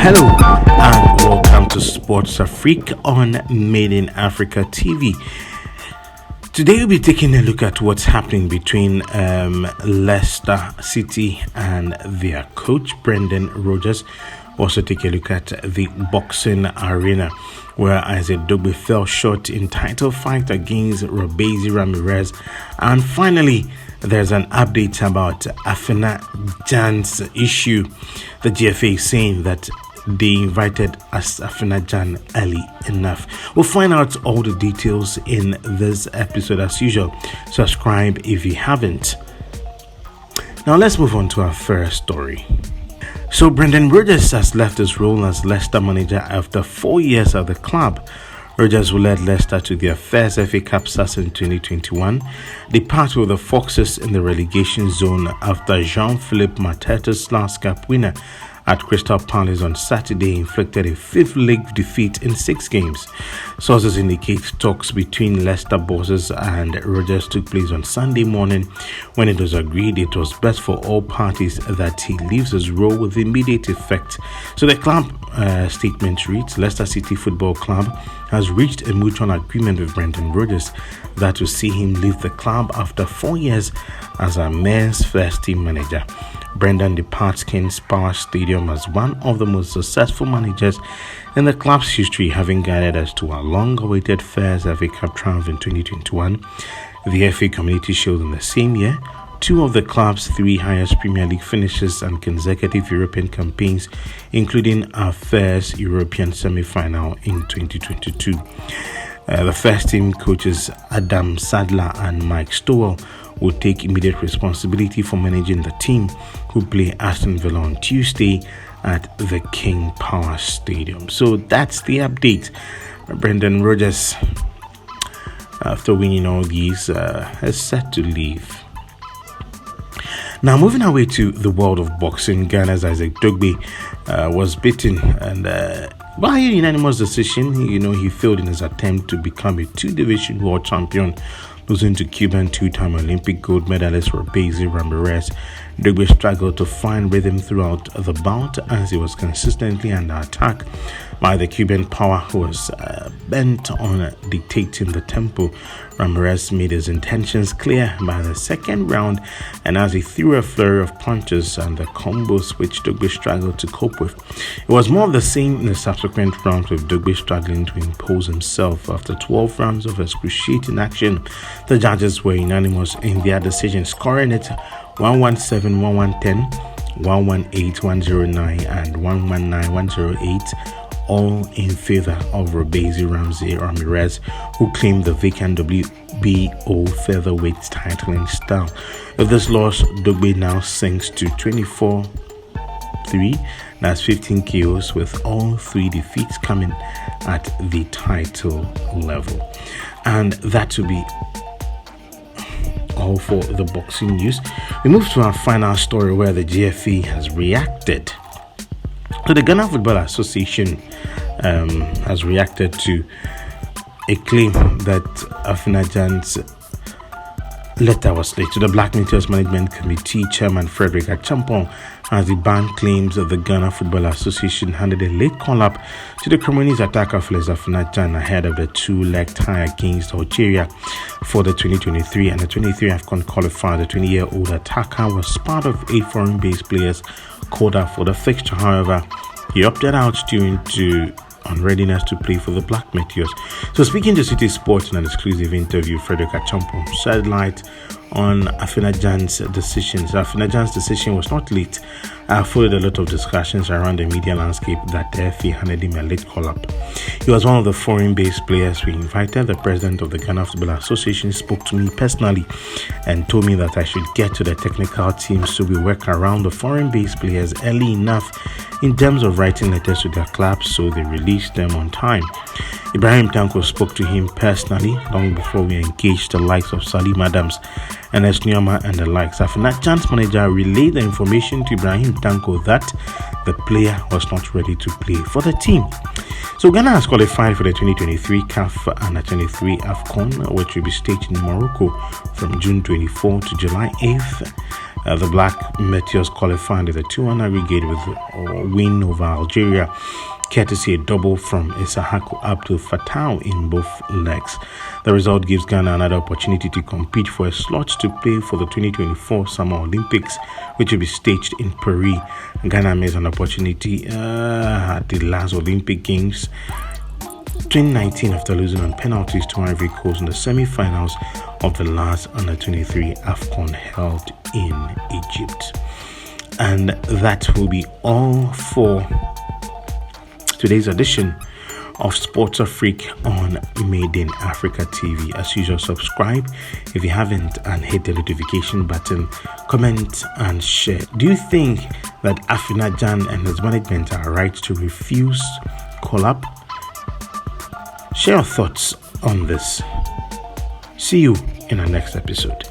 Hello and welcome to Sports Afrique on Made in Africa TV. Today we'll be taking a look at what's happening between Leicester City and their coach Brendan Rodgers. Also take a look at the boxing arena where Isaac Dogbe fell short in title fight against Robesi Ramirez. And finally, there's an update about Afena Gyan's issue. The GFA is saying that they invited Afena Gyan early enough. We'll find out all the details in this episode as usual. Subscribe if you haven't. Now let's move on to our first story. So Brendan Rodgers has left his role as Leicester manager after 4 years at the club. Rodgers, who led Leicester to their first FA Cup success in 2021, departed with the Foxes in the relegation zone after Jean-Philippe Mateta's last cup winner at Crystal Palace on Saturday inflicted a fifth leg defeat in 6 games. Sources indicate talks between Leicester bosses and Rodgers took place on Sunday morning when it was agreed it was best for all parties that he leaves his role with immediate effect. So the club statement reads, Leicester City Football Club has reached a mutual agreement with Brendan Rodgers that will see him leave the club after 4 years as our men's first team manager. Brendan departs King's Power Stadium as one of the most successful managers in the club's history, having guided us to our long-awaited first FA Cup triumph in 2021. The FA Community Shield in the same year, 2 of the club's 3 highest Premier League finishes and consecutive European campaigns, including our first European semi-final in 2022. The first team coaches Adam Sadler and Mike Stowell will take immediate responsibility for managing the team, who play Aston Villa on Tuesday at the King Power Stadium. So that's the update. Brendan Rodgers, after winning all these, is set to leave. Now, moving our way to the world of boxing, Ghana's Isaac Dogbe was beaten and by a unanimous decision. He failed in his attempt to become a 2-division world champion, losing to Cuban 2-time Olympic gold medalist Robesi Ramirez. Dogbe struggled to find rhythm throughout the bout as he was consistently under attack by the Cuban power, who was bent on dictating the tempo. Ramirez made his intentions clear by the second round, and as he threw a flurry of punches and the combos which Dogbe struggled to cope with. It was more of the same in the subsequent rounds, with Dogbe struggling to impose himself. After 12 rounds of excruciating action, the judges were unanimous in their decision, scoring it 117, 110, 118, 109 and 119, 108, all in favor of Robesi Ramirez, who claimed the vacant WBO featherweight title in style. With this loss, Dogbe now sinks to 24-3. That's 15 KOs, with all 3 defeats coming at the title level. And that will be all for the boxing news. We move to our final story, where the GFA has reacted. So the Ghana Football Association has reacted to a claim that Afena Gyan's letter was late to the Black Meteors Management Committee chairman Frederick Acheampong, as the band claims that the Ghana Football Association handed a late call-up to the Cremonese attacker Felix Afena Gyan ahead of the 2-leg tie against Algeria for the 2023 and the 23 Afcon qualifier. The 20-year-old attacker was part of 8 foreign-based players called up for the fixture. However, he opted out due to unreadiness to play for the Black Meteors. So speaking to City Sports in an exclusive interview, Frederick Acheampong shed light on Afena Gyan's decisions. Afena Gyan's decision was not late. Followed a lot of discussions around the media landscape that the FA handed him a late call-up. He was one of the foreign-based players we invited. The president of the Ghana Football Association spoke to me personally and told me that I should get to the technical team so we work around the foreign-based players early enough in terms of writing letters to their clubs so they released them on time. Ibrahim Tanko spoke to him personally long before we engaged the likes of Salim Adams and Esnioma and the likes. Afena Gyan's manager relayed the information to Ibrahim Tanko that the player was not ready to play for the team. So Ghana has qualified for the 2023 CAF Under 23 Afcon, which will be staged in Morocco from June 24 to July 8th. The Black Meteors qualified at the 2-1 aggregate with a win over Algeria, courtesy a double from Issahaku Abdul Fattah in both legs. The result gives Ghana another opportunity to compete for a slot to play for the 2024 Summer Olympics, which will be staged in Paris. Ghana missed an opportunity at the last Olympic Games 2019 after losing on penalties to Ivory Coast in the semi-finals of the last Under 23 Afcon held in Egypt. And that will be all for today's edition of Sports Afrique on Made in Africa TV. As usual, subscribe if you haven't and hit the notification button, comment and share. Do you think that Afena Gyan and his management are right to refuse call-up? Share your thoughts on this. See you in our next episode.